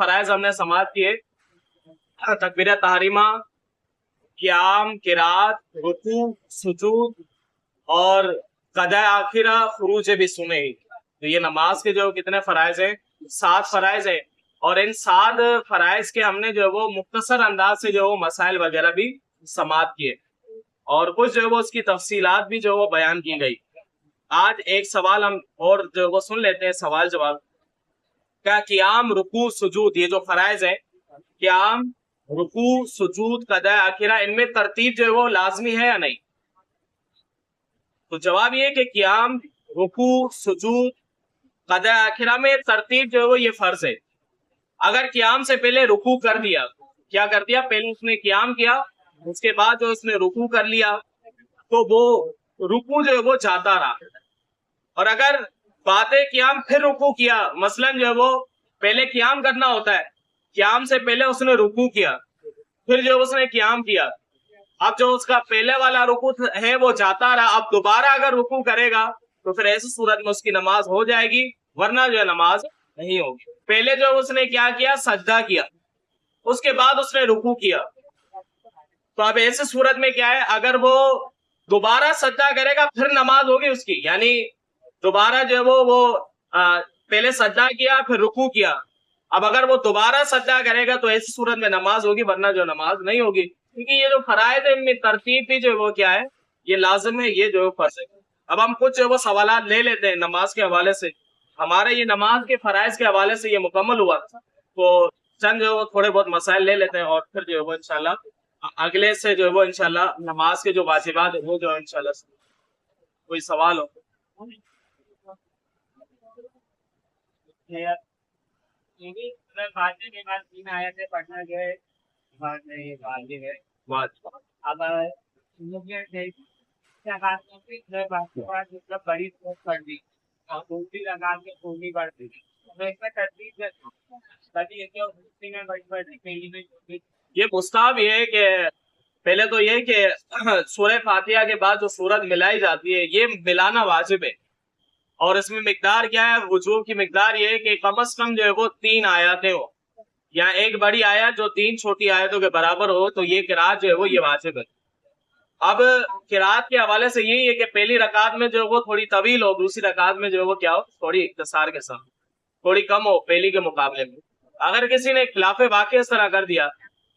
فرائض ہم نے سماعت کیے، تکبیرہ تحریمہ، قیام، قرات، رکوع، سجود اور قضاء آخرہ، خروج بسنہ. تو یہ نماز کے جو کتنے فرائض ہیں؟ 7 فرائض ہیں. اور ان 7 فرائض کے ہم نے جو وہ مختصر انداز سے جو وہ مسائل وغیرہ بھی سماعت کیے، اور کچھ جو وہ اس کی تفصیلات بھی جو وہ بیان کی گئی. آج ایک سوال ہم اور جو وہ سن لیتے ہیں، سوال جواب. کیا قیام، رکوع، سجود، یہ جو فرائض ہیں، قیام، رکوع، سجود، قضاء آخرہ، ان میں ترتیب جو ہے وہ لازمی ہے یا نہیں؟ تو جواب یہ کہ قیام، رکوع، سجود، قضاء آخرہ میں ترتیب جو ہے وہ یہ فرض ہے. اگر قیام سے پہلے رکوع کر دیا، کیا کر دیا؟ پہلے اس نے قیام کیا، اس کے بعد جو اس نے رکوع کر لیا، تو وہ رکوع جو ہے وہ جاتا رہا. اور اگر بعد قیام پھر رکوع کیا، مثلا جو ہے وہ پہلے قیام کرنا ہوتا ہے، قیام سے پہلے اس نے رکوع کیا، پھر جو اس نے قیام کیا، اب جو اس کا پہلے والا رکوع ہے وہ جاتا رہا، اب دوبارہ اگر رکوع کرے گا تو پھر ایسی صورت میں اس کی نماز ہو جائے گی، ورنہ جو ہے نماز نہیں ہوگی. پہلے جو اس نے کیا کیا؟ سجدہ کیا، اس کے بعد اس نے رکوع کیا. تو اب ایسی صورت میں کیا ہے؟ اگر وہ دوبارہ سجدہ کرے گا پھر نماز ہوگی اس کی، یعنی دوبارہ جو ہے وہ پہلے سجدہ کیا پھر رکوع کیا. اب اگر وہ دوبارہ سجدہ کرے گا تو ایسی صورت میں نماز ہوگی، ورنہ جو نماز نہیں ہوگی. کیونکہ یہ جو فرائض ہے ان میں ترتیب بھی جو وہ کیا ہے؟ یہ لازم ہے، یہ جو فرض ہے. اب ہم کچھ جو وہ سوالات لے لیتے ہیں نماز کے حوالے سے. ہمارے یہ نماز کے فرائض کے حوالے سے یہ مکمل ہوا، تو چند جو تھوڑے بہت مسائل لے لیتے ہیں، اور پھر جو ہے وہ انشاءاللہ اگلے سے جو ہے وہ انشاءاللہ نماز کے جو واجبات ہیں وہ جو انشاءاللہ. کوئی سوال ہو؟ فاتحہ کے بعد 3 آیتیں پڑھنا جو ہے واجب ہے. اب مطلب بڑی پڑھ دی اور دوسری رکعت میں چھوٹی پڑھ دی، تو اس میں ترتیب یہ مستحب یہ ہے کہ پہلے تو یہ کہ سورہ فاتحہ کے بعد جو سورت ملائی جاتی ہے یہ ملانا واجب ہے. اور اس میں مقدار کیا ہے؟ وجوب کی مقدار یہ ہے کہ کم از کم جو ہے وہ 3 آیاتیں ہو، یا ایک بڑی آیت جو 3 چھوٹی آیتوں کے برابر ہو، تو یہ قرات جو ہے وہ یہ واجب ہے. اب قرات کے حوالے سے یہی ہے کہ پہلی رکعت میں جو وہ تھوڑی طویل ہو، دوسری رکعت میں جو وہ کیا ہو؟ تھوڑی اختصار کے ساتھ، تھوڑی کم ہو پہلی کے مقابلے میں. اگر کسی نے خلاف واقع اس طرح کر دیا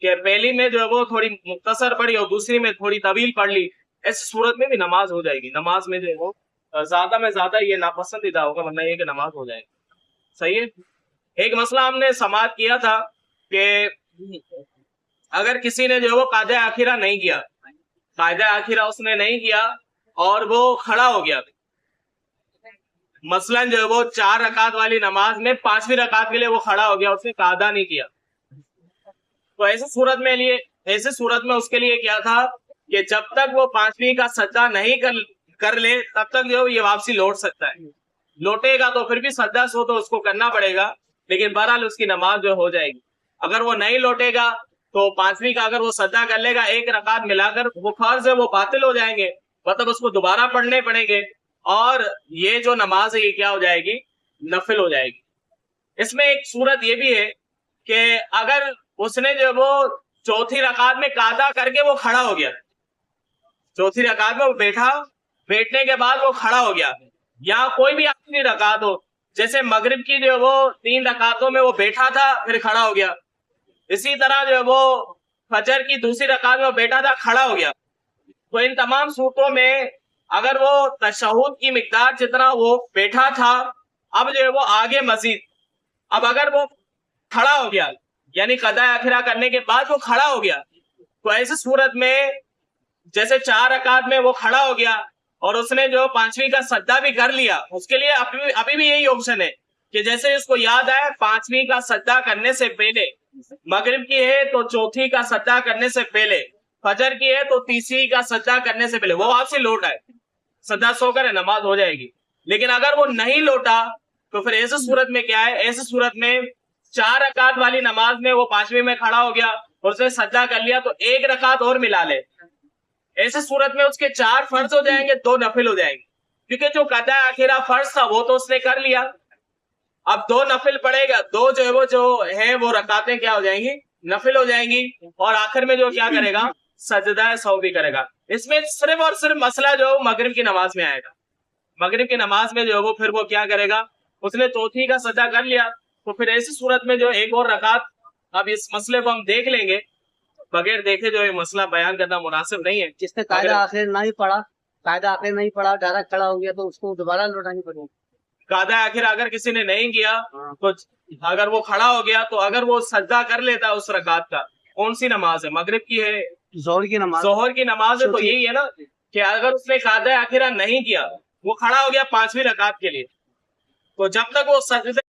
کہ پہلی میں جو ہے وہ تھوڑی مختصر پڑھی اور دوسری میں تھوڑی طویل پڑھ لی، ایسی صورت میں بھی نماز ہو جائے گی. نماز میں جو ہے وہ زیادہ میں زیادہ یہ ناپسندیدہ ہوگا، ورنہ یہ کہ نماز ہو جائے گی. صحیح ہے. ایک مسئلہ ہم نے سماعت کیا تھا کہ اگر کسی نے جو ہے وہ قاعدہ آخرہ نہیں کیا، قاعدہ آخرہ اس نے نہیں کیا اور وہ کھڑا ہو گیا، مثلا جو ہے وہ 4 رکعت والی نماز میں 5ویں رکعت کے لیے وہ کھڑا ہو گیا، اس نے قاعدہ نہیں کیا، تو ایسی صورت میں اس کے لیے کیا تھا کہ جب تک وہ 5ویں کا سجدہ نہیں کر لے تب تک جو یہ واپسی لوٹ سکتا ہے. لوٹے گا تو پھر بھی سجدہ سو تو اس کو کرنا پڑے گا، لیکن بہرحال اس کی نماز جو ہو جائے گی. اگر وہ نہیں لوٹے گا تو 5ویں کا اگر وہ سجدہ کر لے گا، ایک رکعت ملا کر وہ فرض ہے وہ باطل ہو جائیں گے، مطلب اس کو دوبارہ پڑھنے پڑیں گے، اور یہ جو نماز ہے یہ کیا ہو جائے گی؟ نفل ہو جائے گی. اس میں ایک صورت یہ بھی ہے کہ اگر اس نے جو وہ 4تھی رکعت میں قاعدہ کر کے وہ کھڑا ہو گیا، 4تھی رکعت میں وہ بیٹھنے کے بعد وہ کھڑا ہو گیا، یا کوئی بھی آخری رکعت ہو، جیسے مغرب کی جو وہ 3 رکعتوں میں وہ بیٹھا تھا پھر کھڑا ہو گیا، اسی طرح جو وہ فجر کی دوسری رکعت میں وہ بیٹھا تھا کھڑا ہو گیا، تو ان تمام صورتوں میں اگر وہ تشہد کی مقدار جتنا وہ بیٹھا تھا، اب جو ہے وہ آگے مزید، اب اگر وہ کھڑا ہو گیا یعنی قضاء آخرہ کرنے کے بعد وہ کھڑا ہو گیا، تو ایسی صورت میں جیسے 4 رکعت میں وہ کھڑا ہو گیا اور اس نے جو 5ویں کا سجدہ بھی کر لیا، اس کے لیے ابھی بھی یہی آپشن ہے کہ جیسے اس کو یاد آئے 5ویں کا سجدہ کرنے سے پہلے، مغرب کی ہے تو 4تھی کا سجدہ کرنے سے پہلے، فجر کی ہے تو 3ری کا سجدہ کرنے سے پہلے وہ واپسی لوٹ آئے، سجدہ سو کر نماز ہو جائے گی. لیکن اگر وہ نہیں لوٹا تو پھر ایسی صورت میں کیا ہے؟ ایسی صورت میں 4 رکعت والی نماز میں وہ 5ویں میں کھڑا ہو گیا اور اس نے سجدہ کر لیا، تو 1 رکعت اور ملا لے. ایسی صورت میں اس کے 4 فرض ہو جائیں گے، 2 نفل ہو جائیں گے، کیونکہ جو قضاء آخرہ فرض تھا وہ تو اس نے کر لیا، اب 2 نفل پڑے گا, 2 جو ہیں وہ رکعتیں کیا ہو جائیں گی, نفل ہو جائیں گی, اور آخر میں جو کیا کرے گا, سجدہ سہو بھی کرے گا. اس میں صرف اور صرف مسئلہ جو مغرب کی نماز میں آئے گا. مغرب کی نماز میں جو پھر وہ کیا کرے گا, اس نے چوتھی کا سجدہ کر لیا, تو پھر ایسی صورت میں جو ایک اور رکعت, اب اس مسئلے کو ہم دیکھ لیں گے, بغیر دیکھے جو یہ مسئلہ بیان کرنا مناسب نہیں ہے. جس نے قاعدہ آخر نہیں پڑھا, ڈائریکٹ کھڑا ہو گیا تو اس کو دوبارہ لوٹانی پڑے گی. قاعدہ آخر اگر کسی نے نہیں کیا تو اگر وہ کھڑا ہو گیا تو اگر وہ سجدہ کر لیتا اس رکعت کا, کون سی نماز ہے, مغرب کی ہے, ظہر کی نماز, ظہر کی نماز ہے, تو یہی ہے نا کہ اگر اس نے قاعدہ آخرہ نہیں کیا, وہ کھڑا ہو گیا 5ویں رکعت کے لیے, تو جب تک وہ سجدہ